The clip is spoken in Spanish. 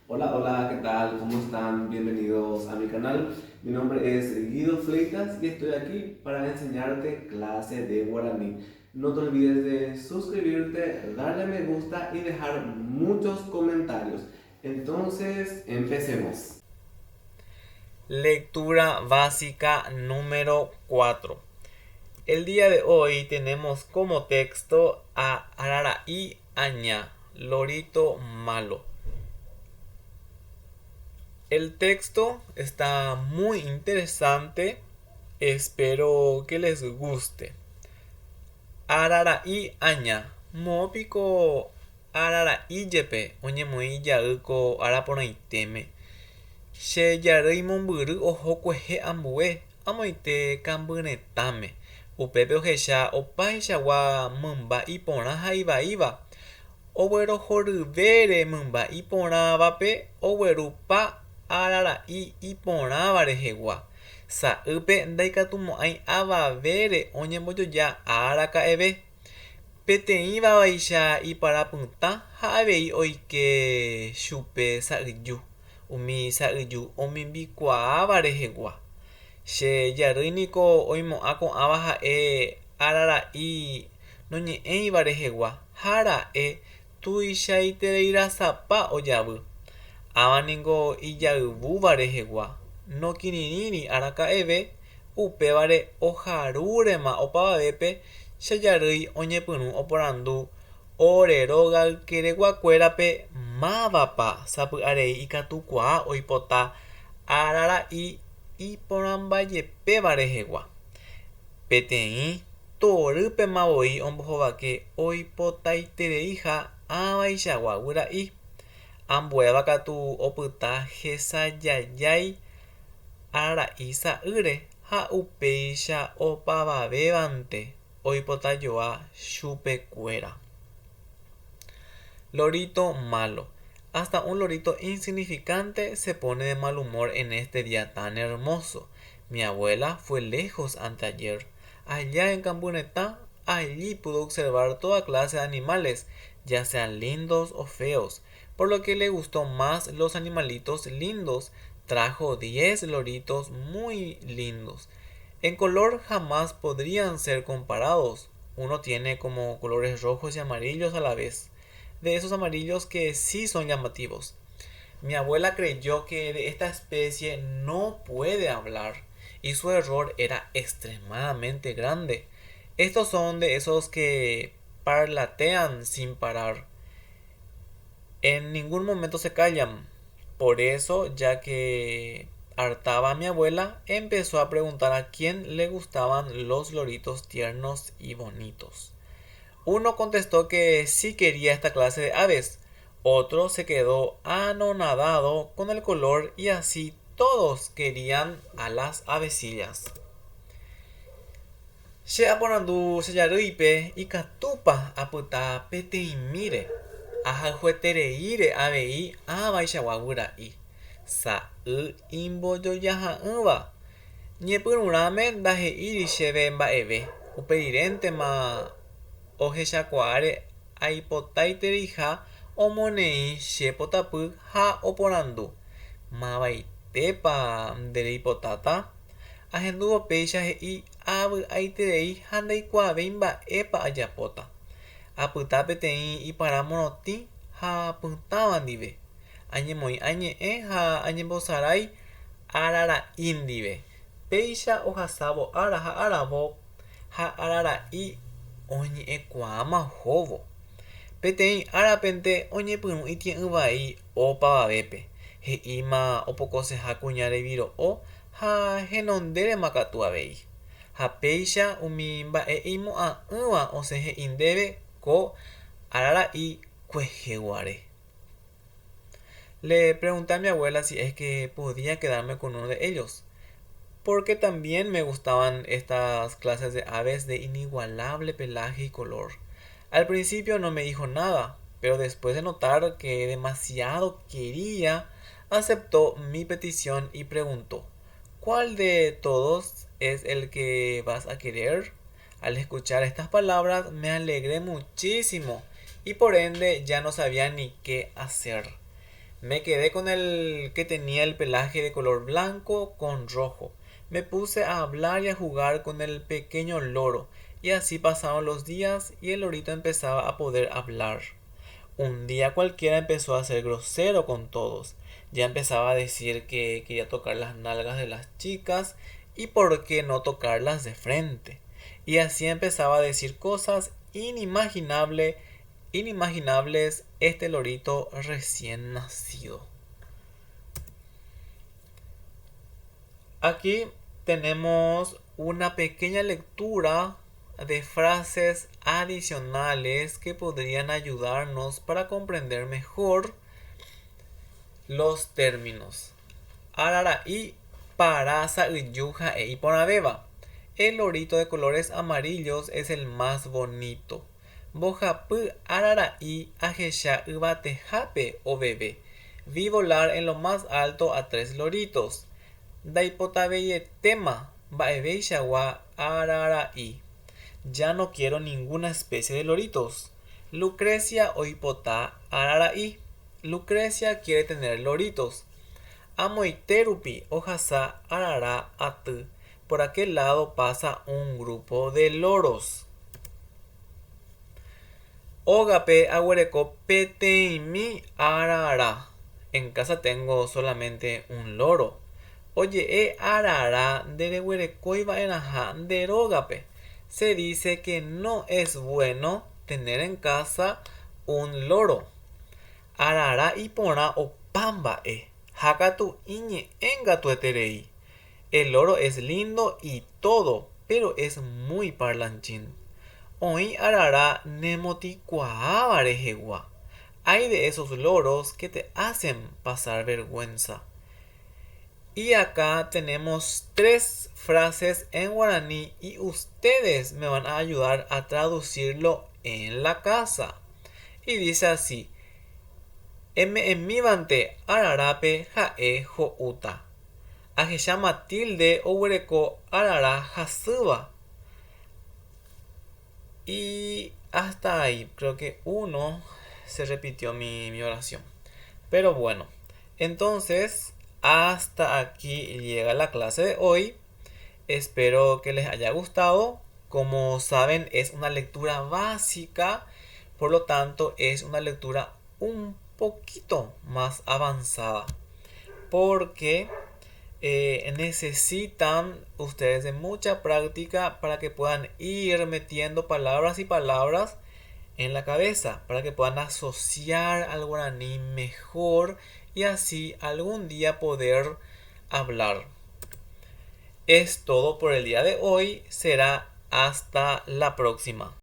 Hola, hola, ¿qué tal? ¿Cómo están? Bienvenidos a mi canal. Mi nombre es Guido Fleitas y estoy aquí para enseñarte clase de guaraní. No te olvides de suscribirte, darle a me gusta y dejar muchos comentarios. Entonces, empecemos. Lectura básica número 4. El día de hoy tenemos como texto a Araraí Añá, lorito malo. El texto está muy interesante, espero que les guste. Araraí Añá, mopiko Araraí jepe, oñemoi jaɨko araporãiteme. Che jarýi mombyry oho kuehe ambue amoite kambyrẽtame. Upépe ohecha opaichagua mymba iporã ha ivaíva. Oguerohoryvére mymba iporãvape oguerupa arara'i iporãva rehegua. Sa'ýpe ndaikatumo'ãi avavére oñembojoja araka'eve. Peteĩ vavaicha iparapytã ha avei oike chupe sa'yju. Umi sa'yju omimbikuaáva rehegua. Che jarýiniko oimo'ã ko'ãva ha'e arara'i noñe'ẽiva rehegua. Ha ra'e tuichaitereirasapa ojavy. Avaningo ijayvúva rehegua. Nokirirĩri araka'eve upévare oharúrema opavavépe che jarýi oñepyrũ oporandu ore rógape reguakuérape mávapa sapy'arei ikatukuaa oipota arara'i iporãmbajepéva rehegua. Peteĩ torýpemavoi ombohovake oipotaiterei ha avaichagua guyra'i. Ambuéva katu opyta hesajajái arara'i sa'ýre ha upéicha opavavévante oipotajoa chupekuéra. Lorito malo. Hasta un lorito insignificante se pone de mal humor en este día tan hermoso. Mi abuela fue lejos anteayer. Allá en Cambunetá, allí pudo observar toda clase de animales, ya sean lindos o feos, por lo que le gustó más los animalitos lindos. Trajo 10 loritos muy lindos. En color jamás podrían ser comparados. Uno tiene como colores rojos y amarillos a la vez, de esos amarillos que sí son llamativos. Mi abuela creyó que de esta especie no puede hablar y su error era extremadamente grande. Estos son de esos que parlatean sin parar. En ningún momento se callan. Por eso, ya que hartaba a mi abuela, empezó a preguntar a quién le gustaban los loritos tiernos y bonitos. Uno contestó que sí quería esta clase de aves. Otro se quedó anonadado con el color y así todos querían a las avecillas. Che aporandu chejarýipe ikatúpa apyta peteĩmíre ahaguetereíre avei avaichagua guyra'i. Sa'y imbojojaha'ỹva. Ñepyrũrãme ndahe'íri chéve mba'eve. Upeiréntema ohechakuaáre aipotáitereiha omoneĩ che potapy ha oporandu. Mavaitépa ndereipotáta. Ahendúvo péicha he'i avy'aiterei ha ndaikuaavéi mba'épa ajapóta. Apyta peteĩ iparã morotĩ ha pytãva ndive. Añemoĩ añe'ẽ ha añembosarái arara'i ndive. Péicha ohasávo ára ha aravo ha arara'i oñe'ẽkuaáma hóvo. Peteĩ árapente oñepyrũ itie'ỹ vai opavavépe. He'íma opokoseha kuña reviro'o ha henondérema katu avei. Ha péicha umi mba'e eimo'ã'ỹva osẽ he'i ndéve ko arara'i kueheguare. Le pregunté a mi abuela si es que podía quedarme con uno de ellos, porque también me gustaban estas clases de aves de inigualable pelaje y color. Al principio no me dijo nada, pero después de notar que demasiado quería, aceptó mi petición y preguntó: ¿cuál de todos es el que vas a querer? Al escuchar estas palabras me alegré muchísimo y por ende ya no sabía ni qué hacer. Me quedé con el que tenía el pelaje de color blanco con rojo. Me puse a hablar y a jugar con el pequeño loro, y así pasaron los días y el lorito empezaba a poder hablar. Un día cualquiera empezó a ser grosero con todos. Ya empezaba a decir que quería tocar las nalgas de las chicas y por qué no tocarlas de frente. Y así empezaba a decir cosas inimaginables este lorito recién nacido. Aquí tenemos una pequeña lectura de frases adicionales que podrían ayudarnos para comprender mejor los términos. Araraí, parasa, yuja e iponabeba. El lorito de colores amarillos es el más bonito. Bojapu araraí ajesha ubatejape o bebé. Vi volar en lo más alto a 3 loritos. Daipotabeye tema, baebeishawa araraí. Ya no quiero ninguna especie de loritos. Lucrecia oipota araraí. Lucrecia quiere tener loritos. Amoiterupi ojasa arara atu. Por aquel lado pasa un grupo de loros. Ogape aguereco peteimi arara. En casa tengo solamente un loro. Oye, arara dereguerecoiba enaja derogape. Se dice que no es bueno tener en casa un loro. Arara ipora o pamba Hakatu iñe engatu eterei. El loro es lindo y todo, pero es muy parlanchín. Oi arara nemoti kuaabarejegua. Hay de esos loros que te hacen pasar vergüenza. Y acá tenemos 3 frases en guaraní y ustedes me van a ayudar a traducirlo en la casa. Y dice así: emivante ararape jae jouta. Ajeshama tilde owereko arara hasuba. Y hasta ahí, creo que uno se repitió mi oración. Pero bueno, entonces hasta aquí llega la clase de hoy. Espero que les haya gustado. Como saben, es una lectura básica, por lo tanto es una lectura un poquito más avanzada, porque necesitan ustedes de mucha práctica para que puedan ir metiendo palabras y palabras en la cabeza, para que puedan asociar al guaraní mejor y así algún día poder hablar. Es todo por el día de hoy. Será hasta la próxima.